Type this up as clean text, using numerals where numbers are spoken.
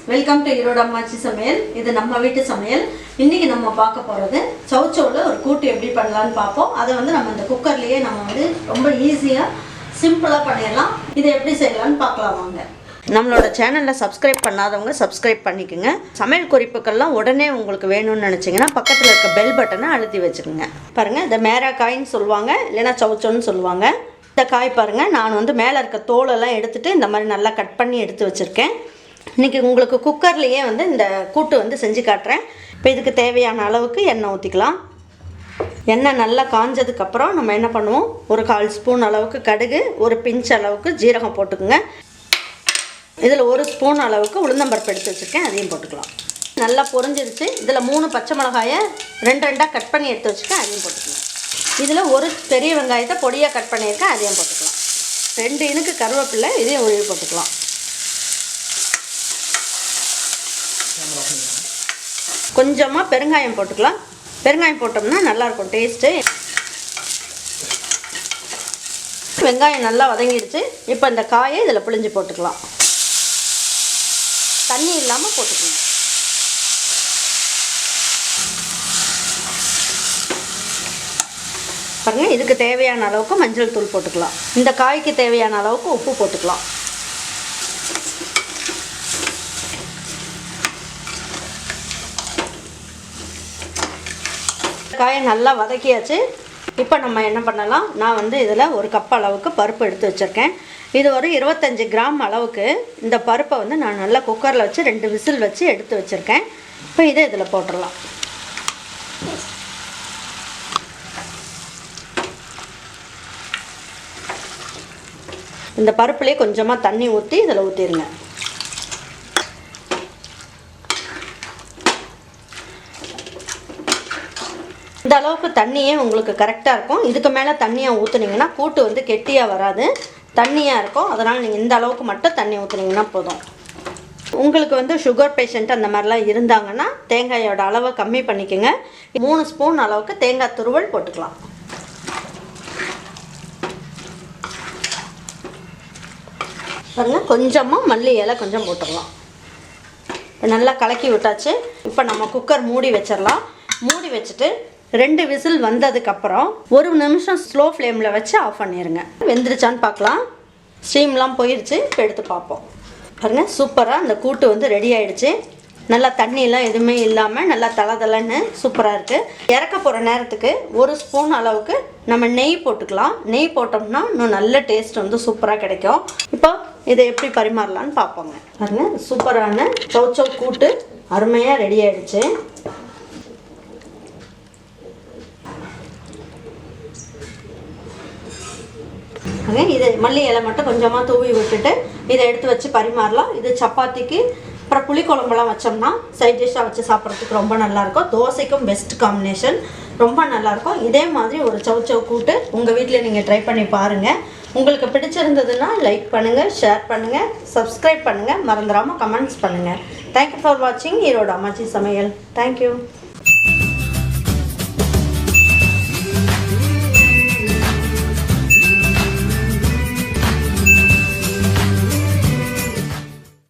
Welcome to Erode அம்மாச்சி சமையல். இது நம்ம வீட்டு சமையல். இன்னைக்கு நம்ம பார்க்க போகிறது சௌச்சௌல ஒரு கூட்டு எப்படி பண்ணலான்னு பார்ப்போம். அதை நம்ம இந்த குக்கர்லேயே நம்ம ரொம்ப ஈஸியாக சிம்பிளாக பண்ணிடலாம். இதை எப்படி செய்யலான்னு பார்க்கலாம் வாங்க. நம்மளோட சேனலில் சப்ஸ்கிரைப் பண்ணாதவங்க சப்ஸ்கிரைப் பண்ணிக்கோங்க. சமையல் குறிப்புக்கள்லாம் உடனே உங்களுக்கு வேணும்னு நினச்சிங்கன்னா பக்கத்தில் இருக்க பெல் பட்டனை அழுத்தி வச்சுக்கோங்க. பாருங்கள், இந்த மேராக்காயின்னு சொல்லுவாங்க, இல்லைன்னா சௌச்சௌன்னு சொல்லுவாங்க. இந்த காய் பாருங்கள், நான் மேலே இருக்க தோலெல்லாம் எடுத்துகிட்டு இந்த மாதிரி நல்லா கட் பண்ணி எடுத்து வச்சுருக்கேன். இன்றைக்கி உங்களுக்கு குக்கர்லேயே இந்த கூட்டு செஞ்சு காட்டுறேன். இப்போ இதுக்கு தேவையான அளவுக்கு எண்ணெய் ஊற்றிக்கலாம். எண்ணெய் நல்லா காஞ்சதுக்கப்புறம் நம்ம என்ன பண்ணுவோம், ஒரு 1/4 ஸ்பூன் அளவுக்கு கடுகு, ஒரு பிஞ்ச் அளவுக்கு ஜீரகம் போட்டுக்குங்க. இதில் 1 ஸ்பூன் அளவுக்கு உளுந்தம்பருப்பு எடுத்து வச்சுருக்கேன், அதையும் போட்டுக்கலாம். நல்லா பொரிஞ்சிருச்சு. இதில் 3 பச்சை மிளகாயை 2 கட் பண்ணி எடுத்து வச்சுருக்கேன், அதையும் போட்டுக்கலாம். இதில் ஒரு பெரிய வெங்காயத்தை பொடியாக கட் பண்ணியிருக்கேன், அதையும் போட்டுக்கலாம். 2 இனுக்கு கருவேப்பிலை, இதையும் உருவி போட்டுக்கலாம். கொஞ்சமாக பெருங்காயம் போட்டுக்கலாம். பெருங்காயம் போட்டோம்னா நல்லாயிருக்கும் டேஸ்ட்டு. வெங்காயம் நல்லா வதங்கிடுச்சு. இப்போ இந்த காயை இதில் பிழிஞ்சு போட்டுக்கலாம். தண்ணி இல்லாமல் போட்டுக்கலாம். பாருங்கள், இதுக்கு தேவையான அளவுக்கு மஞ்சள் தூள் போட்டுக்கலாம். இந்த காய்க்கு தேவையான அளவுக்கு உப்பு போட்டுக்கலாம். காயை நல்லா வதக்கியாச்சு. இப்போ நம்ம என்ன பண்ணலாம், நான் இதில் 1 கப் அளவுக்கு பருப்பு எடுத்து வச்சுருக்கேன். இது ஒரு 25 கிராம் அளவுக்கு. இந்த பருப்பை நான் நல்லா குக்கரில் வச்சு 2 விசில் வச்சு எடுத்து வச்சுருக்கேன். இப்போ இதை இதில் போட்டுடலாம். இந்த பருப்புலேயே கொஞ்சமாக தண்ணி ஊற்றி இதில் ஊற்றிடுங்க. இந்த அளவுக்கு தண்ணியே உங்களுக்கு கரெக்டாக இருக்கும். இதுக்கு மேலே தண்ணியாக ஊற்றுனீங்கன்னா கூட்டு கெட்டியாக வராது, தண்ணியாக இருக்கும். அதனால் நீங்கள் இந்த அளவுக்கு மட்டும் தண்ணி ஊற்றுனீங்கன்னா போதும். உங்களுக்கு சுகர் பேஷண்ட் அந்த மாதிரிலாம் இருந்தாங்கன்னா தேங்காயோட அளவை கம்மி பண்ணிக்கோங்க. 3 ஸ்பூன் அளவுக்கு தேங்காய் துருவல் போட்டுக்கலாம். பாருங்கள், கொஞ்சமாக மல்லி இலை கொஞ்சம் போட்டுக்கலாம். நல்லா கலக்கி விட்டாச்சு. இப்போ நம்ம குக்கர் மூடி வச்சிடலாம். மூடி வச்சுட்டு 2 விசில் வந்ததுக்கப்புறம் 1 நிமிஷம் ஸ்லோ ஃப்ளேமில் வச்சு ஆஃப் பண்ணிடுங்க. வெந்துருச்சான்னு பார்க்கலாம். ஸ்டீம்லாம் போயிடுச்சு. இப்போ எடுத்து பார்ப்போம். பாருங்கள், சூப்பராக அந்த கூட்டு ரெடி ஆகிடுச்சு. நல்லா தண்ணியெலாம் எதுவுமே இல்லாமல் நல்லா தளன்னு சூப்பராக இருக்குது. இறக்க போகிற நேரத்துக்கு 1 ஸ்பூன் அளவுக்கு நம்ம நெய் போட்டுக்கலாம். நெய் போட்டோம்னா இன்னும் நல்ல டேஸ்ட் சூப்பராக கிடைக்கும். இப்போ இதை எப்படி பரிமாறலான்னு பார்ப்போங்க. பாருங்கள், சூப்பரான சௌச்சௌ கூட்டு அருமையாக ரெடி ஆகிடுச்சு. இது மல்லி இலை மட்டும் கொஞ்சமாக தூவி விட்டுட்டு இதை எடுத்து வச்சு பரிமாறலாம். இது சப்பாத்திக்கு அப்புறம் புளிக்குழம்புலாம் வச்சோம்னா சைட் டிஷ்ஷாக வச்சு சாப்பிட்றதுக்கு ரொம்ப நல்லாயிருக்கும். தோசைக்கும் பெஸ்ட் காம்பினேஷன், ரொம்ப நல்லாயிருக்கும். இதே மாதிரி ஒரு சௌச்சௌ கூட்டு உங்கள் வீட்டில் நீங்கள் ட்ரை பண்ணி பாருங்கள். உங்களுக்கு பிடிச்சிருந்ததுன்னா லைக் பண்ணுங்கள், ஷேர் பண்ணுங்கள், சப்ஸ்கிரைப் பண்ணுங்கள், மறந்துடாமல் கமெண்ட்ஸ் பண்ணுங்கள். தேங்க்யூ ஃபார் வாட்சிங் ஈரோடு அம்மாச்சி சமையல். தேங்க்யூ.